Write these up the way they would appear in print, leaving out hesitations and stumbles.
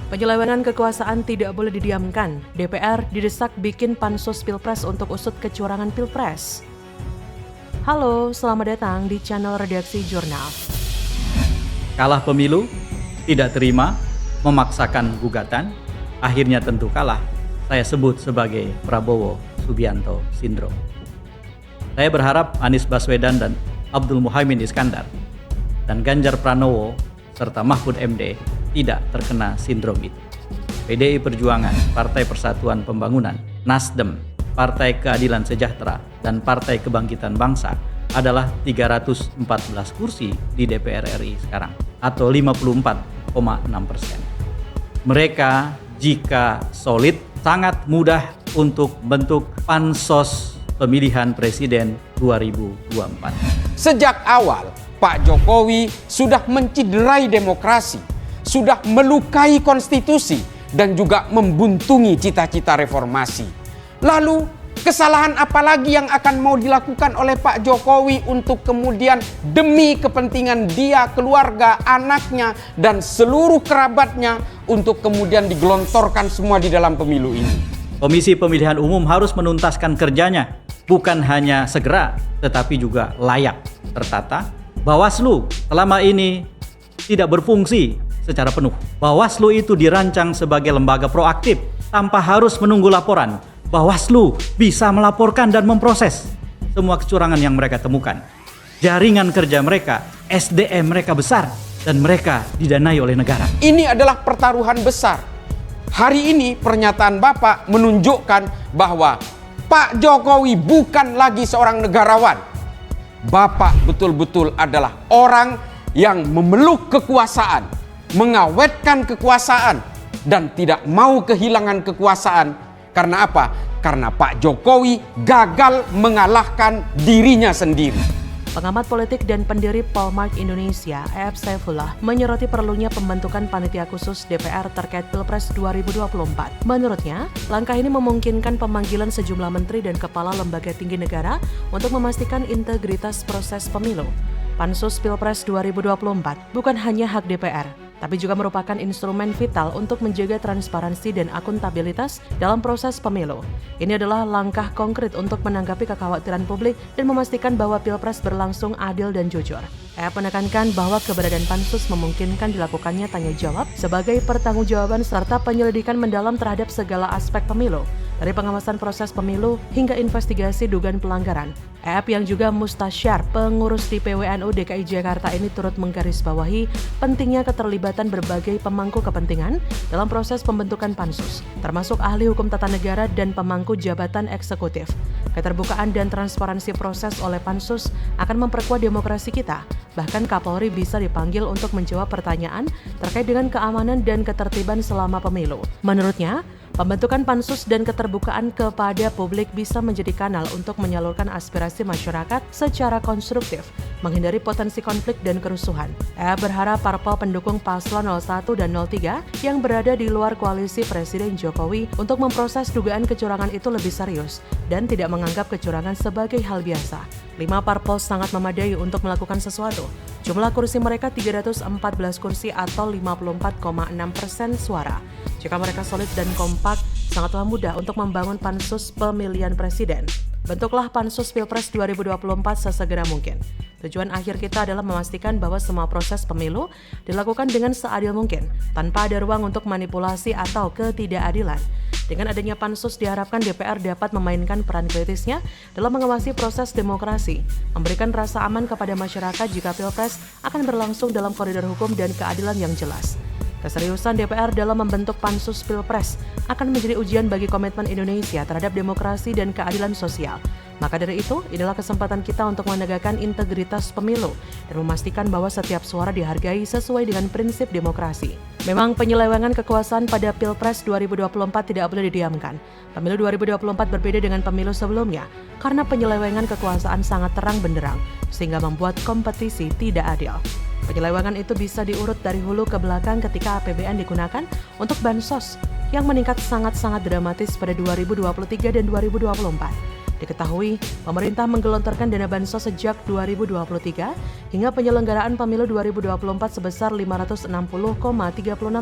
Penyelewengan kekuasaan tidak boleh didiamkan. DPR didesak bikin pansus Pilpres untuk usut kecurangan Pilpres. Halo, selamat datang di channel Redaksi Jurnal. Kalah pemilu, tidak terima, memaksakan gugatan, akhirnya tentu kalah. Saya sebut sebagai Prabowo Subianto Sindrom. Saya berharap Anies Baswedan dan Abdul Muhaimin Iskandar dan Ganjar Pranowo serta Mahfud MD tidak terkena sindrom itu. PDI Perjuangan, Partai Persatuan Pembangunan, Nasdem, Partai Keadilan Sejahtera, dan Partai Kebangkitan Bangsa adalah 314 kursi di DPR RI sekarang, atau 54,6%. Mereka jika solid, sangat mudah untuk bentuk pansos pemilihan presiden 2024. Sejak awal, Pak Jokowi sudah menciderai demokrasi, sudah melukai konstitusi, dan juga membuntungi cita-cita reformasi. Lalu, kesalahan apa lagi yang akan mau dilakukan oleh Pak Jokowi untuk kemudian demi kepentingan dia, keluarga, anaknya, dan seluruh kerabatnya untuk kemudian digelontorkan semua di dalam pemilu ini? Komisi Pemilihan Umum harus menuntaskan kerjanya, bukan hanya segera, tetapi juga layak, tertata. Bawaslu selama ini tidak berfungsi secara penuh. Bawaslu itu dirancang sebagai lembaga proaktif tanpa harus menunggu laporan. Bawaslu bisa melaporkan dan memproses semua kecurangan yang mereka temukan. Jaringan kerja mereka, SDM mereka besar, dan mereka didanai oleh negara. Ini adalah pertaruhan besar. Hari ini pernyataan Bapak menunjukkan bahwa Pak Jokowi bukan lagi seorang negarawan. Bapak betul-betul adalah orang yang memeluk kekuasaan, mengawetkan kekuasaan, dan tidak mau kehilangan kekuasaan. Karena apa? Karena Pak Jokowi gagal mengalahkan dirinya sendiri. Pengamat politik dan pendiri Polmark Indonesia, E.F. Saifullah, menyoroti perlunya pembentukan panitia khusus DPR terkait Pilpres 2024. Menurutnya, langkah ini memungkinkan pemanggilan sejumlah menteri dan kepala lembaga tinggi negara untuk memastikan integritas proses pemilu. Pansus Pilpres 2024 bukan hanya hak DPR, tapi juga merupakan instrumen vital untuk menjaga transparansi dan akuntabilitas dalam proses pemilu. Ini adalah langkah konkret untuk menanggapi kekhawatiran publik dan memastikan bahwa Pilpres berlangsung adil dan jujur. Menekankan bahwa keberadaan pansus memungkinkan dilakukannya tanya jawab sebagai pertanggungjawaban serta penyelidikan mendalam terhadap segala aspek pemilu, dari pengawasan proses pemilu hingga investigasi dugaan pelanggaran. yang juga mustasyar pengurus di PWNU DKI Jakarta ini turut menggarisbawahi pentingnya keterlibatan berbagai pemangku kepentingan dalam proses pembentukan pansus, termasuk ahli hukum tata negara dan pemangku jabatan eksekutif. Keterbukaan dan transparansi proses oleh pansus akan memperkuat demokrasi kita. Bahkan Kapolri bisa dipanggil untuk menjawab pertanyaan terkait dengan keamanan dan ketertiban selama pemilu. Menurutnya, pembentukan pansus dan keterbukaan kepada publik bisa menjadi kanal untuk menyalurkan aspirasi masyarakat secara konstruktif, menghindari potensi konflik dan kerusuhan. Berharap parpol pendukung paslon 01 dan 03 yang berada di luar koalisi Presiden Jokowi untuk memproses dugaan kecurangan itu lebih serius dan tidak menganggap kecurangan sebagai hal biasa. 5 parpol sangat memadai untuk melakukan sesuatu. Jumlah kursi mereka 314 kursi atau 54,6% suara. Jika mereka solid dan kompak, sangatlah mudah untuk membangun pansus pemilihan presiden. Bentuklah pansus Pilpres 2024 sesegera mungkin. Tujuan akhir kita adalah memastikan bahwa semua proses pemilu dilakukan dengan seadil mungkin, tanpa ada ruang untuk manipulasi atau ketidakadilan. Dengan adanya pansus diharapkan DPR dapat memainkan peran kritisnya dalam mengawasi proses demokrasi, memberikan rasa aman kepada masyarakat jika Pilpres akan berlangsung dalam koridor hukum dan keadilan yang jelas. Keseriusan DPR dalam membentuk pansus Pilpres akan menjadi ujian bagi komitmen Indonesia terhadap demokrasi dan keadilan sosial. Maka dari itu, inilah kesempatan kita untuk menegakkan integritas pemilu dan memastikan bahwa setiap suara dihargai sesuai dengan prinsip demokrasi. Memang penyelewengan kekuasaan pada Pilpres 2024 tidak boleh didiamkan. Pemilu 2024 berbeda dengan pemilu sebelumnya karena penyelewengan kekuasaan sangat terang benderang sehingga membuat kompetisi tidak adil. Penyelewengan itu bisa diurut dari hulu ke belakang ketika APBN digunakan untuk bansos yang meningkat sangat-sangat dramatis pada 2023 dan 2024. Diketahui, pemerintah menggelontorkan dana bansos sejak 2023 hingga penyelenggaraan pemilu 2024 sebesar 560,36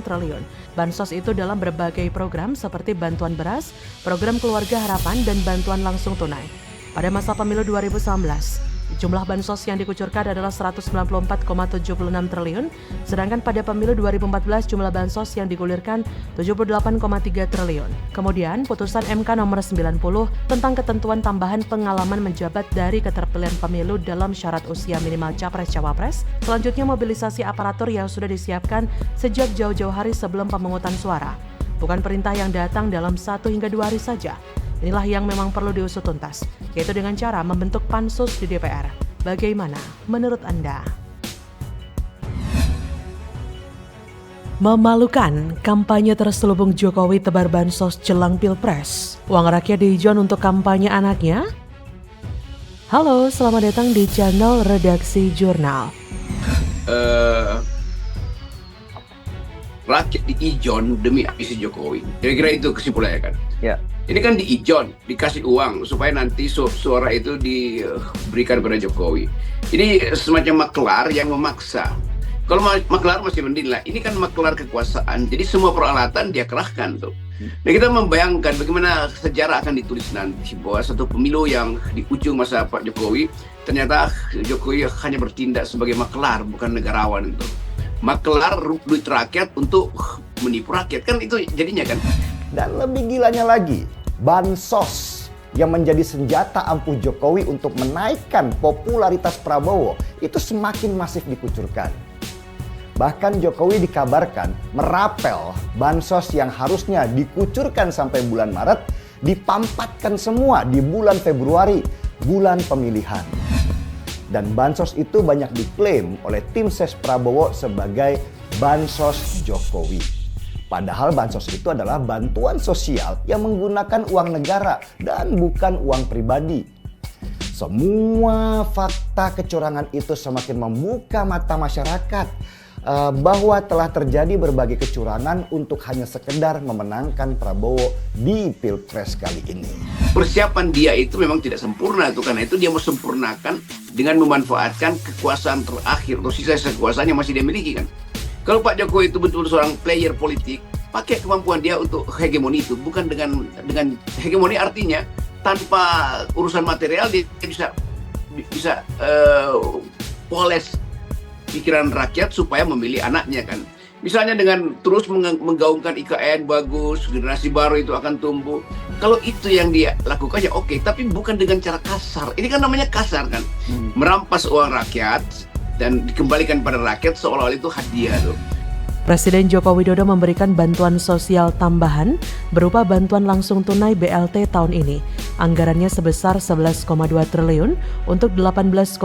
triliun. Bansos itu dalam berbagai program seperti bantuan beras, program keluarga harapan, dan bantuan langsung tunai. Pada masa pemilu 2019, jumlah bansos yang dikucurkan adalah 194,76 triliun, sedangkan pada pemilu 2014 jumlah bansos yang digulirkan 78,3 triliun. Kemudian, putusan MK nomor 90 tentang ketentuan tambahan pengalaman menjabat dari keterpilihan pemilu dalam syarat usia minimal Capres-Cawapres, selanjutnya mobilisasi aparatur yang sudah disiapkan sejak jauh-jauh hari sebelum pemungutan suara. Bukan perintah yang datang dalam 1 hingga 2 hari saja. Inilah yang memang perlu diusut tuntas, yaitu dengan cara membentuk pansus di DPR. Bagaimana menurut Anda? Memalukan, kampanye terselubung Jokowi tebar bansos jelang Pilpres. Uang rakyat diijon untuk kampanye anaknya? Halo, selamat datang di channel Redaksi Jurnal. Rakyat diijon demi ambisi Jokowi. Kira-kira itu kesimpulannya kan? Ya. Ini kan diijon, dikasih uang supaya nanti suara itu diberikan kepada Jokowi. Ini semacam maklar yang memaksa. Kalau maklar masih mending lah. Ini kan maklar kekuasaan. Jadi semua peralatan dia kerahkan tuh. Nah, kita membayangkan bagaimana sejarah akan ditulis nanti bahwa satu pemilu yang di ujung masa Pak Jokowi, ternyata Jokowi hanya bertindak sebagai maklar, bukan negarawan itu. Maklar duit rakyat untuk menipu rakyat, kan itu jadinya kan. Dan lebih gilanya lagi, bansos yang menjadi senjata ampuh Jokowi untuk menaikkan popularitas Prabowo itu semakin masif dikucurkan. Bahkan Jokowi dikabarkan merapel bansos yang harusnya dikucurkan sampai bulan Maret, dipampatkan semua di bulan Februari, bulan pemilihan. Dan bansos itu banyak diklaim oleh tim ses Prabowo sebagai bansos Jokowi. Padahal bansos itu adalah bantuan sosial yang menggunakan uang negara dan bukan uang pribadi. Semua fakta kecurangan itu semakin membuka mata masyarakat bahwa telah terjadi berbagai kecurangan untuk hanya sekedar memenangkan Prabowo di Pilpres kali ini. Persiapan dia itu memang tidak sempurna tuh, karena itu dia mau sempurnakan dengan memanfaatkan kekuasaan terakhir atau sisa kekuasaan yang masih dia miliki kan. Kalau Pak Jokowi itu betul seorang player politik, pakai kemampuan dia untuk hegemoni itu, bukan dengan hegemoni artinya tanpa urusan material dia bisa poles pikiran rakyat supaya memilih anaknya kan. Misalnya dengan terus menggaungkan IKN bagus, generasi baru itu akan tumbuh. Kalau itu yang dia lakukan ya oke, tapi bukan dengan cara kasar. Ini kan namanya kasar kan. Merampas uang rakyat dan dikembalikan pada rakyat seolah-olah itu hadiah tuh. Presiden Joko Widodo memberikan bantuan sosial tambahan berupa bantuan langsung tunai BLT tahun ini. Anggarannya sebesar 11,2 triliun untuk 18,8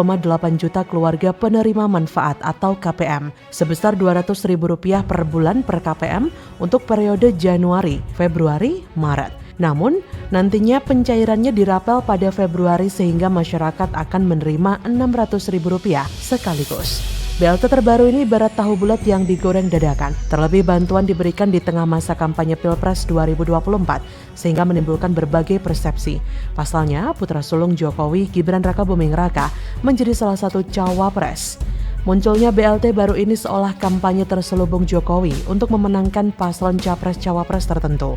juta keluarga penerima manfaat atau KPM, sebesar Rp200.000 per bulan per KPM untuk periode Januari, Februari, Maret. Namun, nantinya pencairannya dirapel pada Februari sehingga masyarakat akan menerima Rp600.000 sekaligus. BLT terbaru ini ibarat tahu bulat yang digoreng dadakan. Terlebih bantuan diberikan di tengah masa kampanye Pilpres 2024 sehingga menimbulkan berbagai persepsi. Pasalnya, putra sulung Jokowi, Gibran Rakabuming Raka, menjadi salah satu cawapres. Munculnya BLT baru ini seolah kampanye terselubung Jokowi untuk memenangkan paslon capres-cawapres tertentu.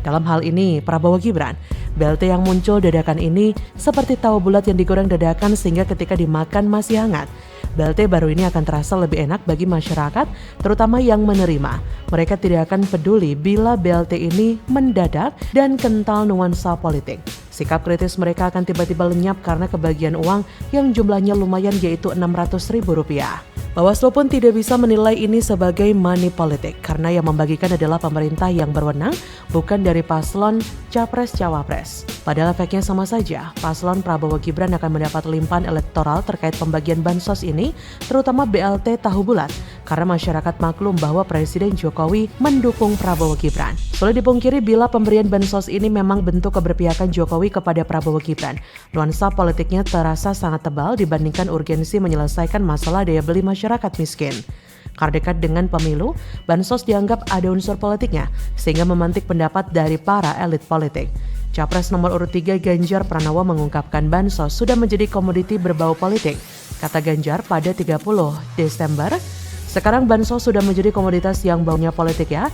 Dalam hal ini, Prabowo Gibran, BLT yang muncul dadakan ini seperti tahu bulat yang digoreng dadakan sehingga ketika dimakan masih hangat. BLT baru ini akan terasa lebih enak bagi masyarakat, terutama yang menerima. Mereka tidak akan peduli bila BLT ini mendadak dan kental nuansa politik. Sikap kritis mereka akan tiba-tiba lenyap karena kebagian uang yang jumlahnya lumayan yaitu Rp600.000. Bawaslu pun tidak bisa menilai ini sebagai money politik karena yang membagikan adalah pemerintah yang berwenang, bukan dari paslon capres-cawapres. Padahal efeknya sama saja, paslon Prabowo Gibran akan mendapat limpahan elektoral terkait pembagian bansos ini, terutama BLT tahu bulat, karena masyarakat maklum bahwa Presiden Jokowi mendukung Prabowo Gibran. Sulit dipungkiri bila pemberian bansos ini memang bentuk keberpihakan Jokowi kepada Prabowo Gibran. Nuansa politiknya terasa sangat tebal dibandingkan urgensi menyelesaikan masalah daya beli masyarakat miskin. Karena dekat dengan pemilu, bansos dianggap ada unsur politiknya, sehingga memantik pendapat dari para elit politik. Capres nomor urut 3 Ganjar Pranowo mengungkapkan bansos sudah menjadi komoditi berbau politik. Kata Ganjar pada 30 Desember, sekarang bansos sudah menjadi komoditas yang baunya politik ya.